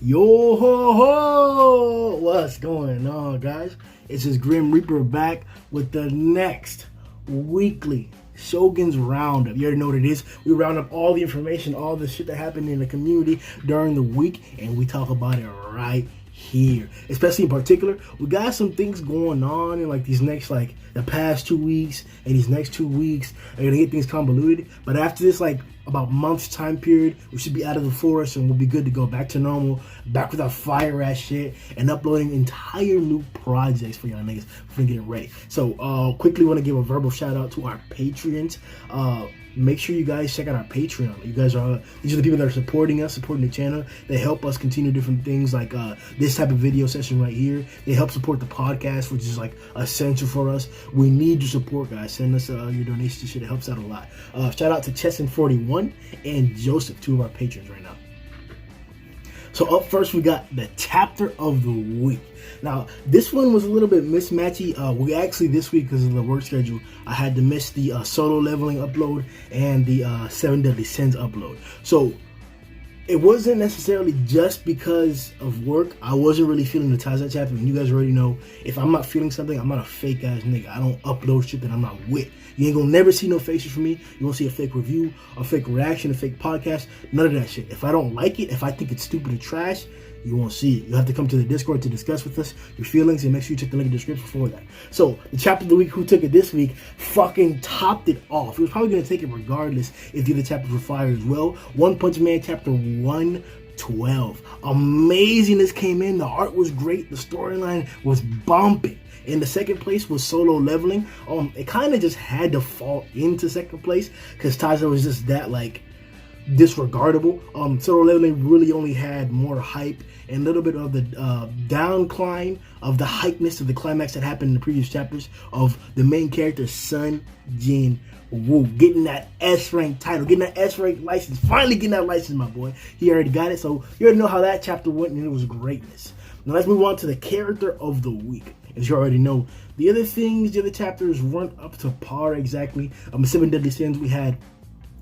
Yo ho ho! What's going on, guys? It's just Grimm Reaper back with the next weekly Shoguns Roundup. You already know what it is. We round up all the information, all the shit that happened in the community during the week, and we talk about it right here. Especially in particular, we got some things going on in like these next, like the past 2 weeks, and these next 2 weeks are gonna get things convoluted. But after this, like about month's time period, we should be out of the forest and we'll be good to go back to normal, back with our fire ass shit and uploading entire new projects for y'all niggas for getting ready. So quickly want to give a verbal shout out to our Patreons. Make sure you guys check out our Patreon. You guys are these are the people that are supporting us, supporting the channel. They help us continue different things like this type of video session right here. They help support the podcast, which is like essential for us. We need your support, guys. Send us your donations. Shit, it helps out a lot. Shout out to Chesson41 and Joseph, two of our patrons right now. So up first, we got the chapter of the week. Now, this one was a little bit mismatchy. We actually, this week, because of the work schedule, I had to miss the solo leveling upload and the 7 Deadly Sins upload. So it wasn't necessarily just because of work. I wasn't really feeling the Taizai chapter. And you guys already know, if I'm not feeling something, I'm not a fake ass nigga. I don't upload shit that I'm not with. You ain't gonna never see no faces from me. You won't see a fake review, a fake reaction, a fake podcast. None of that shit. If I don't like it, if I think it's stupid or trash, you won't see it. You have to come to the Discord to discuss with us your feelings, and make sure you check the link in the description for that. So the chapter of the week, who took it this week, fucking topped it off. He was probably gonna take it regardless if the other chapters were fire as well. One Punch Man chapter 112. Amazingness came in. The art was great. The storyline was bumping. In the second place was Solo Leveling. It kind of just had to fall into second place because Taizai was just that like disregardable. Solo Leveling really only had more hype and a little bit of the downcline of the hypeness of the climax that happened in the previous chapters of the main character Sun Jin Woo getting that S-rank title, getting that S-rank license, finally getting that license, my boy. He already got it, so you already know how that chapter went, and it was greatness. Now let's move on to the character of the week. As you already know, the other things, the other chapters weren't up to par exactly. 7 Deadly Sins, we had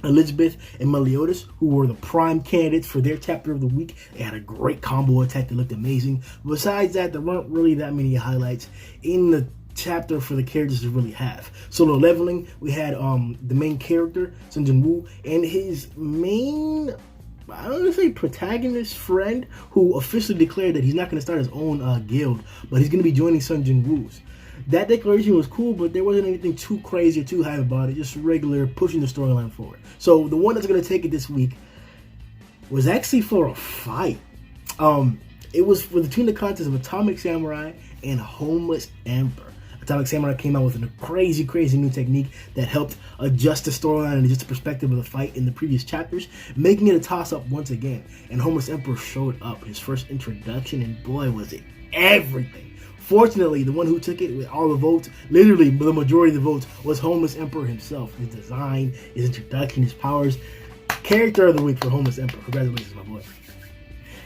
Elizabeth and Meliodas, who were the prime candidates for their chapter of the week. They had a great combo attack that looked amazing. Besides that, there weren't really that many highlights in the chapter for the characters to really have. Solo Leveling, we had the main character, Sun Jin Woo, and his main, I don't want to say protagonist friend, who officially declared that he's not going to start his own guild, but he's going to be joining Sun Jin Woo's. That declaration was cool, but there wasn't anything too crazy or too hype about it. Just regular pushing the storyline forward. So the one that's going to take it this week was actually for a fight. It was for between the contest of Atomic Samurai and Homeless Emperor. Atomic Samurai came out with a crazy new technique that helped adjust the storyline and adjust the perspective of the fight in the previous chapters, making it a toss-up once again. And Homeless Emperor showed up, his first introduction, and boy, was it everything. Fortunately, the one who took it with all the votes, literally the majority of the votes, was Homeless Emperor himself. His design, his introduction, his powers. Character of the week for Homeless Emperor. Congratulations, my boy.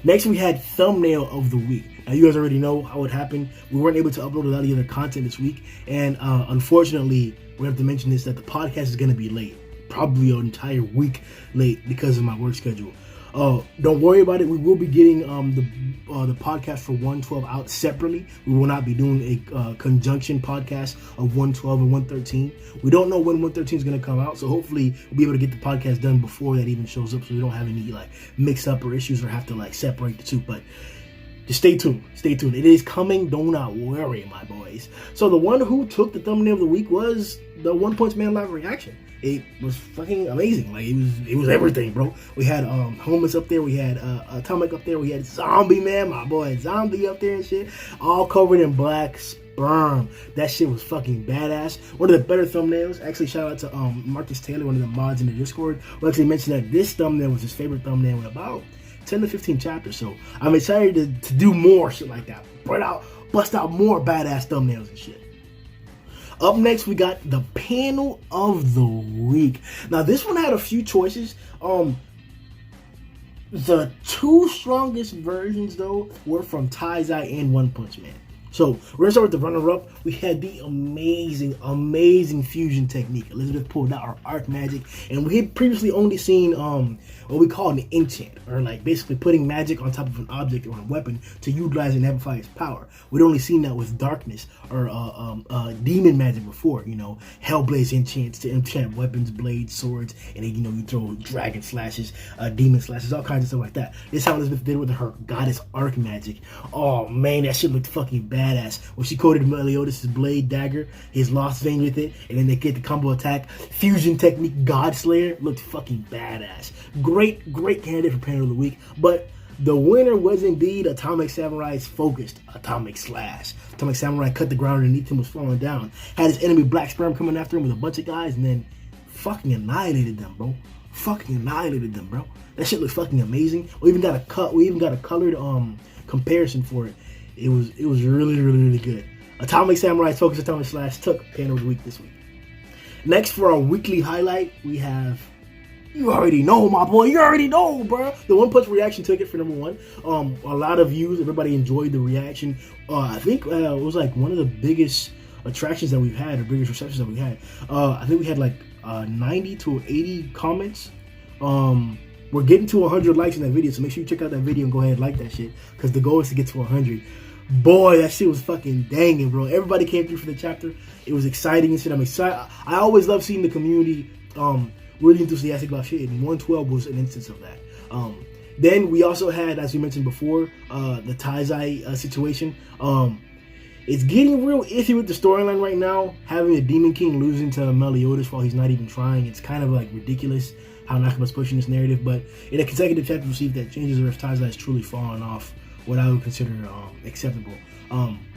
Next, we had Thumbnail of the Week. Now, you guys already know how it happened. We weren't able to upload a lot of the other content this week. And unfortunately, we have to mention this, that the podcast is going to be late. Probably an entire week late because of my work schedule. Don't worry about it. We will be getting the podcast for 112 out separately. We will not be doing a conjunction podcast of 112 and 113. We don't know when 113 is going to come out, so hopefully we'll be able to get the podcast done before that even shows up, so we don't have any like mix up or issues or have to like separate the two. But just stay tuned. Stay tuned. It is coming. Do not worry, my boys. So the one who took the thumbnail of the week was the One Punch Man live reaction. It was fucking amazing. Like it was everything, bro. We had Homeless up there, we had Atomic up there, we had Zombie Man, my boy Zombie up there and shit, all covered in black sperm. That shit was fucking badass. One of the better thumbnails. Actually, shout out to Marcus Taylor, one of the mods in the Discord, who actually mentioned that this thumbnail was his favorite thumbnail in about 10 to 15 chapters. So I'm excited to do more shit like that. Bust out more badass thumbnails and shit. Up next, we got the panel of the week. Now, this one had a few choices. The two strongest versions, though, were from Taizai and One Punch Man. So we're gonna start with the runner-up. We had the amazing fusion technique. Elizabeth pulled out her arc magic, and we had previously only seen what we call an enchant, or like basically putting magic on top of an object or a weapon to utilize and amplify its power. We'd only seen that with darkness or demon magic before. You know, Hellblaze enchants to enchant weapons, blades, swords, and then you throw dragon slashes, demon slashes, all kinds of stuff like that. This is how Elizabeth did it with her goddess arc magic. Oh man, that shit looked fucking badass. When she coated Meliodas' blade dagger, his lost vein with it, and then they get the combo attack, fusion technique, God Slayer, looked fucking badass. Great candidate for Panel of the Week, but the winner was indeed Atomic Samurai's focused Atomic Slash. Atomic Samurai cut the ground underneath him, was falling down, had his enemy Black Sperm coming after him with a bunch of guys, and then fucking annihilated them, bro. That shit looks fucking amazing. We even got a colored comparison for it. It was really good. Atomic Samurai's focused Atomic Slash took Panel of the Week this week. Next for our weekly highlight, we have, you already know, my boy. You already know, bro. The One Punch reaction took it for number one. A lot of views. Everybody enjoyed the reaction. I think it was like one of the biggest attractions that we've had, or biggest receptions that we had. I think we had like 90 to 80 comments. We're getting to 100 likes in that video, so make sure you check out that video and go ahead and like that shit, because the goal is to get to 100. Boy, that shit was fucking danging, bro. Everybody came through for the chapter. It was exciting and shit. I'm excited. I always love seeing the community really enthusiastic about shit, and 112 was an instance of that. Then we also had, as we mentioned before, the Taizai situation. It's getting real iffy with the storyline right now. Having the Demon King losing to Meliodas while he's not even trying, it's kind of like ridiculous how Nakaba's pushing this narrative. But in a consecutive chapter, we'll see if that changes or if Taizai has truly fallen off what I would consider acceptable.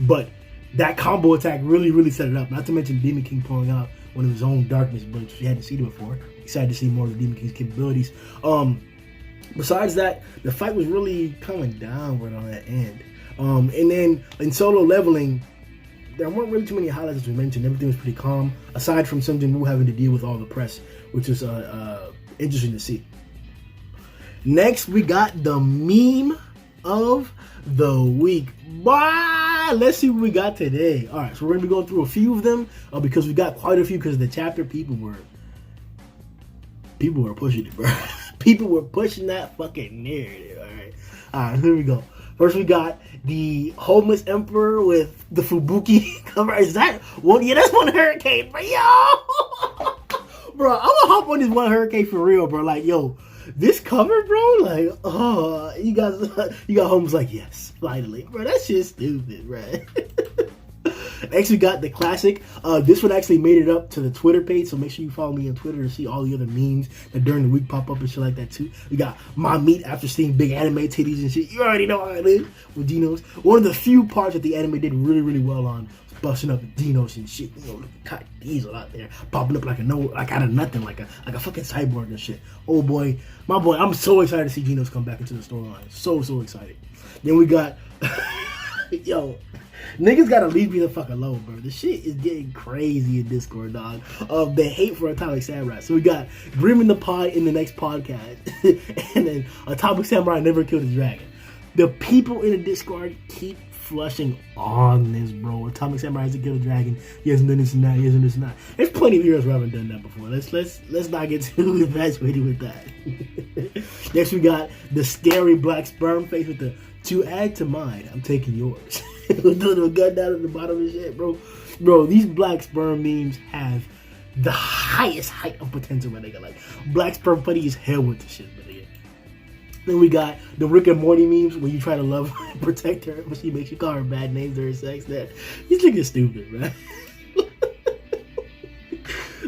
But that combo attack really set it up. Not to mention Demon King pulling out one of his own darkness bullets, which we hadn't seen it before. Excited to see more of the Demon King's capabilities. Besides that, the fight was really coming downward on that end. And then in solo leveling, there weren't really too many highlights as we mentioned. Everything was pretty calm, aside from Sung Jin Woo having to deal with all the press, which was interesting to see. Next, we got the meme of the week. Bye! Let's see what we got today. All right, so we're gonna be going through a few of them because we got quite a few because of the chapter. People were pushing it, bro. People were pushing that fucking narrative. All right, here we go. First, we got the homeless emperor with the Fubuki cover. Is that one? Yeah, that's One Hurricane, bro. Yo, bro, I'm gonna hop on this One Hurricane for real, bro. Like, yo, this cover, bro. Like, oh, you got homeless. Like, yes, finally, bro. That shit's stupid, bro. Next, we got the classic. This one actually made it up to the Twitter page, so make sure you follow me on Twitter to see all the other memes that during the week pop up and shit like that too. We got my meat after seeing big anime titties and shit. You already know how it is with Dinos. One of the few parts that the anime did really well on was busting up Dinos and shit. You know, got Diesel out there popping up like out of nothing, like a fucking cyborg and shit. Oh boy, my boy, I'm so excited to see Dinos come back into the storyline. So excited. Then we got yo. Niggas gotta leave me the fuck alone, bro. The shit is getting crazy in Discord, dog. The hate for Atomic Samurai. So we got Grimm in the pod in the next podcast. And then Atomic Samurai never killed a dragon. The people in the Discord keep flushing on this, bro. Atomic Samurai hasn't killed a dragon. He hasn't done this and that. He hasn't done this and that. There's plenty of heroes who haven't done that before. Let's not get too infatuated with that. Next we got the scary black sperm face with the "to add to mine, I'm taking yours." With the little gun down at the bottom of shit, bro. Bro, these black sperm memes have the highest height of potential, my nigga. Like, black sperm funny as hell with the shit, my nigga. Then we got the Rick and Morty memes where you try to love and protect her, but she makes you call her bad names during sex. That these niggas stupid, man.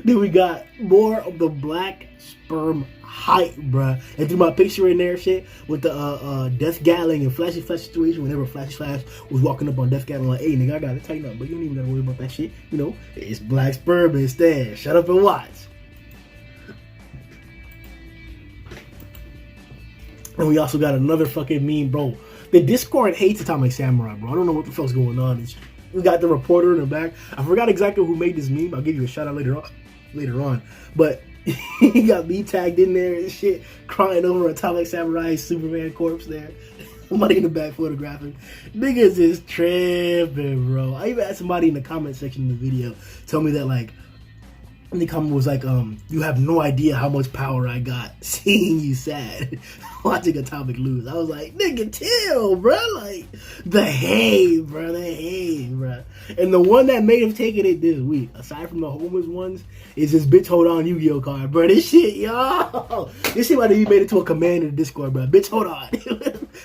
Then we got more of the black sperm hype, bruh. And through my picture in there, shit, with the Death Gatling and Flashy Flash situation, whenever Flashy Flash was walking up on Death Gatling, like, hey, nigga, I gotta tighten up, but you don't even gotta worry about that shit. You know, it's black sperm instead. Shut up and watch. And we also got another fucking meme, bro. The Discord hates Atomic Samurai, bro. I don't know what the fuck's going on. We got the reporter in the back. I forgot exactly who made this meme. I'll give you a shout out later on. But he got me tagged in there and shit, crying over Atomic Samurai's Superman corpse there. Somebody in the back photographing. Niggas is tripping, bro. I even had somebody in the comment section of the video tell me that, like, and the comment was like, you have no idea how much power I got seeing you sad watching Atomic lose. I was like, nigga, chill, bro. Like, the hate, bro. And the one that may have taken it this week, aside from the homeless ones, is this bitch hold on Yu-Gi-Oh card, bro. This shit, yo. This shit might have made it to a command in the Discord, bro. Bitch, hold on.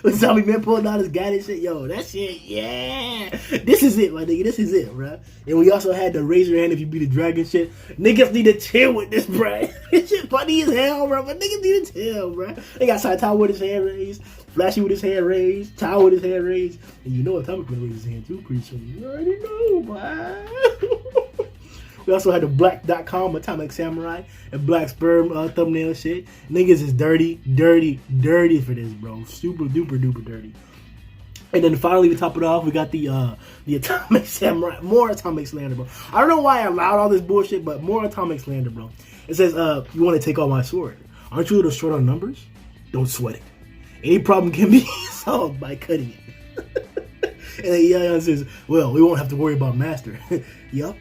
When Zombie Man pulled out his guy and shit, yo, that shit, yeah. This is it, my nigga. This is it, bro. And we also had the raise your hand if you beat a dragon shit. Niggas need to chill with this, bro. This shit funny as hell, bro. But niggas need to chill, bro. They got Saitama with his hand raised, Flashy with his hand raised, Tao with his hand raised, and you know Atomic gonna raise his hand too pretty soon. You already know, boy. We also had the Black.com Atomic Samurai and Black Sperm thumbnail shit. Niggas is dirty for this, bro. Super duper dirty. And then finally, to top it off, we got the Atomic Samurai, more Atomic Slander, bro. I don't know why I allowed all this bullshit, but more Atomic Slander, bro. It says, you want to take all my sword. Aren't you a little short on numbers? Don't sweat it. Any problem can be solved by cutting it. And then Yayan says, well, we won't have to worry about Master. Yup.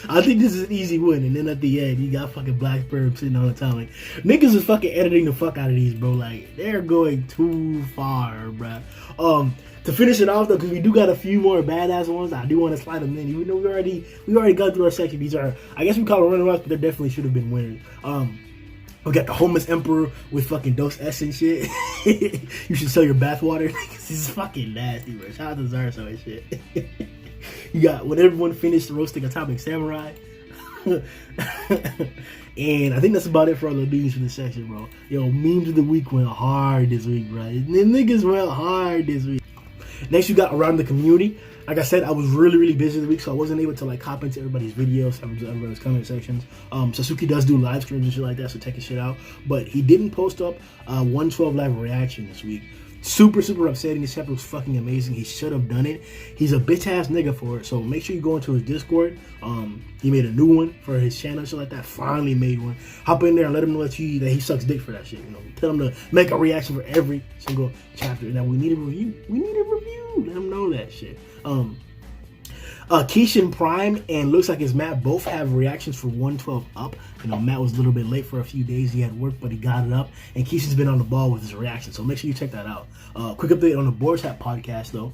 I think this is an easy win. And then at the end, you got fucking Black Sperm sitting on Atomic. Niggas is fucking editing the fuck out of these, bro. Like, they're going too far, bro. To finish it off, though, because we do got a few more badass ones, I do want to slide them in. Even though we already got through our section. These are, I guess we call them runner-ups, but they definitely should have been winners. We got the homeless emperor with fucking Dos S and shit. You should sell your bathwater. This is fucking nasty, bro. Shout out to Zarso and shit. You got when everyone finished roasting Atomic Samurai. And I think that's about it for all the memes from this section, bro. Yo, memes of the week went hard this week, bro. The niggas went hard this week. Next, you got Around the Community. Like I said, I was really busy this week, so I wasn't able to like hop into everybody's videos, everybody's comment sections. Sasuke does do live streams and shit like that, so check his shit out. But he didn't post up 112 live reaction this week. Super upsetting. This chapter was fucking amazing. He should have done it. He's a bitch ass nigga for it. So make sure you go into his Discord. He made a new one for his channel, shit like that. Finally made one. Hop in there and let him know that he sucks dick for that shit. You know, tell him to make a reaction for every single chapter. Now we need a review. Let him know that shit. Keishan Prime and Looks Like It's Matt both have reactions for 112 up. You know, Matt was a little bit late for a few days. He had work, but he got it up. And Keishan's been on the ball with his reaction, so make sure you check that out. Quick update on the Boar's Hat podcast, though.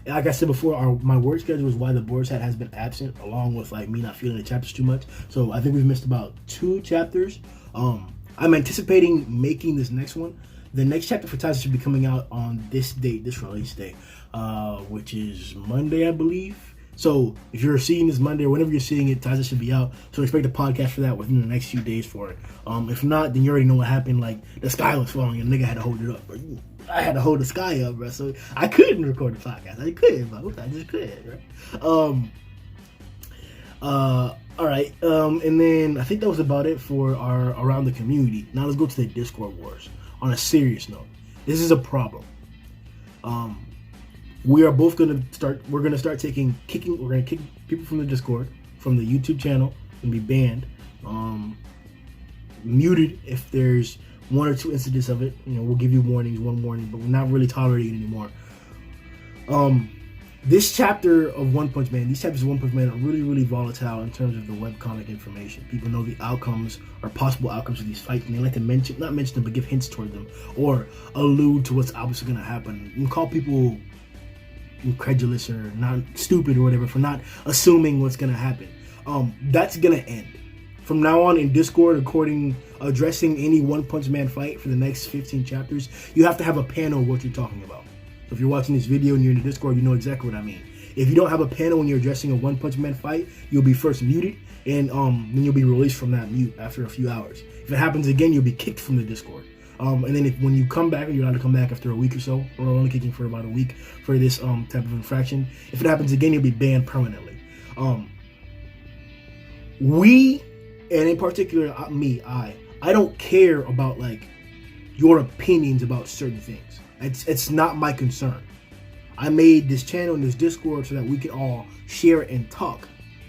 Like I said before, my work schedule is why the Boar's Hat has been absent, along with like me not feeling the chapters too much. So I think we've missed about 2 chapters. I'm anticipating making this next one. The next chapter for Tyson should be coming out on this date, this release date, which is Monday, I believe. So if you're seeing this Monday or whenever you're seeing it, Tyson should be out. So expect a podcast for that within the next few days for it. If not, then you already know what happened. Like, the sky was falling and the nigga had to hold it up. Bro. I had to hold the sky up, bro. So I couldn't record the podcast. I couldn't, bro. I just couldn't, right? All right. And then I think that was about it for our Around the Community. Now let's go to the Discord wars. On a serious note, this is a problem. We are both gonna start. We're gonna start kicking. We're gonna kick people from the Discord, from the YouTube channel, and be banned, muted if there's 1 or 2 incidents of it. You know, we'll give you warnings, 1 warning, but we're not really tolerating it anymore. This chapter of One Punch Man, these chapters of One Punch Man are really volatile in terms of the webcomic information. People know the outcomes or possible outcomes of these fights, and they like to not mention them, but give hints toward them or allude to what's obviously going to happen and call people incredulous or not stupid or whatever for not assuming what's going to happen. That's going to end. From now on in Discord, addressing any One Punch Man fight for the next 15 chapters, you have to have a panel of what you're talking about. So if you're watching this video and you're in the Discord, you know exactly what I mean. If you don't have a panel when you're addressing a One Punch Man fight, you'll be first muted, and then you'll be released from that mute after a few hours. If it happens again, you'll be kicked from the Discord. And then when you come back, you're allowed to come back after a week or so. We're only kicking for about a week for this type of infraction. If it happens again, you'll be banned permanently. We, and in particular I don't care about like your opinions about certain things. It's not my concern. I made this channel and this Discord so that we can all share and talk.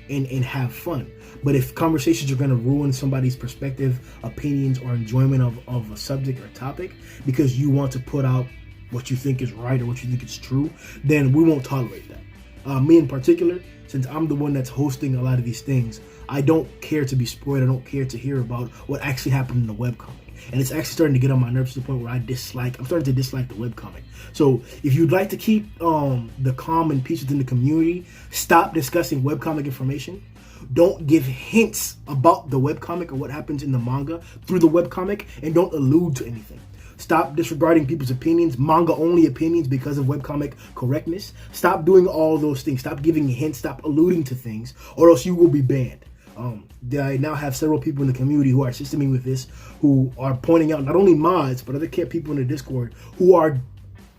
and have fun. But if conversations are going to ruin somebody's perspective, opinions, or enjoyment of a subject or topic because you want to put out what you think is right or what you think is true, then we won't tolerate that. Me in particular, since I'm the one that's hosting a lot of these things, I don't care to be spoiled. I don't care to hear about what actually happened in the webcomic. And it's actually starting to get on my nerves to the point where I'm starting to dislike the webcomic. So if you'd like to keep the calm and peace within the community, stop discussing webcomic information. Don't give hints about the webcomic or what happens in the manga through the webcomic, and don't allude to anything. Stop disregarding people's opinions, manga-only opinions because of webcomic correctness. Stop doing all those things. Stop giving hints. Stop alluding to things, or else you will be banned. I now have several people in the community who are assisting me with this, who are pointing out not only mods, but other people in the Discord who are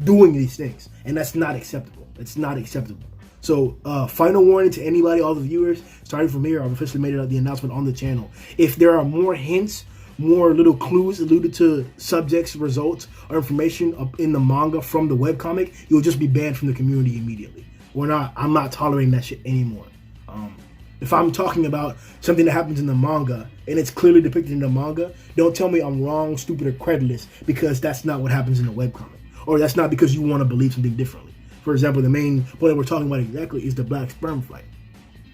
doing these things. And that's not acceptable. It's not acceptable. So, final warning to anybody, all the viewers, starting from here, I've officially made the announcement on the channel. If there are more hints, more little clues alluded to subjects, results, or information up in the manga from the webcomic, you'll just be banned from the community immediately. I'm not tolerating that shit anymore. If I'm talking about something that happens in the manga and it's clearly depicted in the manga, don't tell me I'm wrong, stupid, or credulous, because that's not what happens in the webcomic. Or that's not because you want to believe something differently. For example, the main point that we're talking about exactly is the black sperm fight.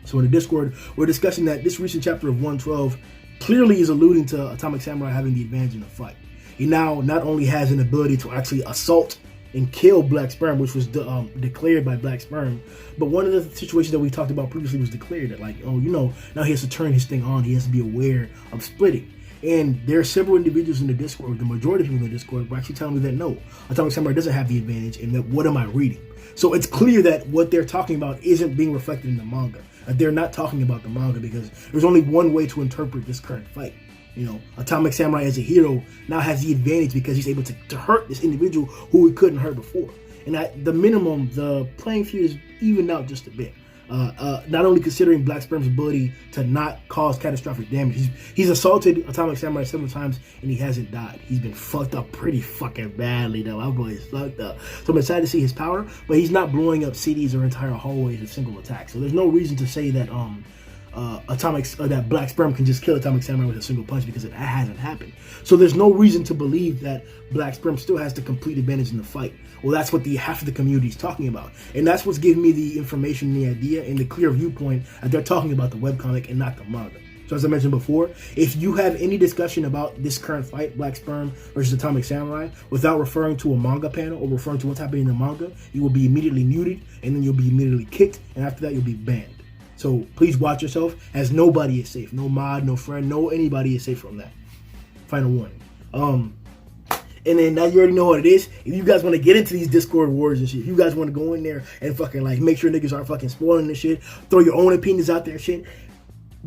So in the Discord, we're discussing that this recent chapter of 112 clearly is alluding to Atomic Samurai having the advantage in the fight. He now not only has an ability to actually assault and kill Black Sperm, which was declared by Black Sperm, but one of the situations that we talked about previously was declared that, like, oh, you know, now he has to turn his thing on. He has to be aware of splitting. And there are several individuals in the Discord, the majority of people in the Discord, were actually telling me that no, Atomic Samurai doesn't have the advantage, and that what am I reading? So it's clear that what they're talking about isn't being reflected in the manga. They're not talking about the manga because there's only one way to interpret this current fight. You know, Atomic Samurai as a hero now has the advantage because he's able to hurt this individual who he couldn't hurt before. And at the minimum, the playing field is evened out just a bit. Not only considering Black Sperm's ability to not cause catastrophic damage, he's assaulted Atomic Samurai several times and he hasn't died. He's been fucked up pretty fucking badly though. Our boy is fucked up. So I'm excited to see his power, but he's not blowing up cities or entire hallways with single attacks. So there's no reason to say that that Black Sperm can just kill Atomic Samurai with a single punch, because that hasn't happened. So there's no reason to believe that Black Sperm still has the complete advantage in the fight. Well, that's what the half of the community is talking about, and that's what's giving me the information, the idea, and the clear viewpoint that they're talking about the webcomic and not the manga. So as I mentioned before, if you have any discussion about this current fight, Black Sperm versus Atomic Samurai, without referring to a manga panel or referring to what's happening in the manga, you will be immediately muted, and then you'll be immediately kicked, and after that you'll be banned. So please watch yourself, as nobody is safe. No mod, no friend, no anybody is safe from that. Final warning. And then now you already know what it is. If you guys want to get into these Discord wars and shit, if you guys want to go in there and fucking like make sure niggas aren't fucking spoiling this shit, throw your own opinions out there and shit,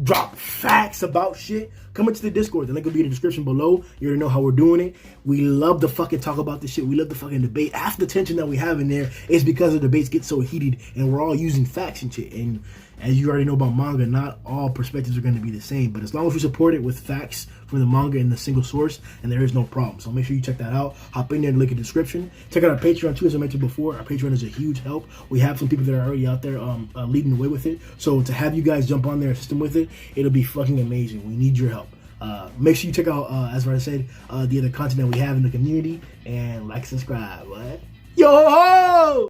drop facts about shit, come into the Discord. The link will be in the description below. You already know how we're doing it. We love to fucking talk about this shit. We love to fucking debate. Half the tension that we have in there is because the debates get so heated and we're all using facts and shit. And as you already know about manga, not all perspectives are going to be the same. But as long as we support it with facts from the manga and the single source, and there is no problem. So make sure you check that out. Hop in there, link in the description. Check out our Patreon too, as I mentioned before. Our Patreon is a huge help. We have some people that are already out there leading the way with it. So to have you guys jump on there and assist them with it, it'll be fucking amazing. We need your help. Make sure you check out, as I said, the other content that we have in the community, and like, subscribe. What? Yo!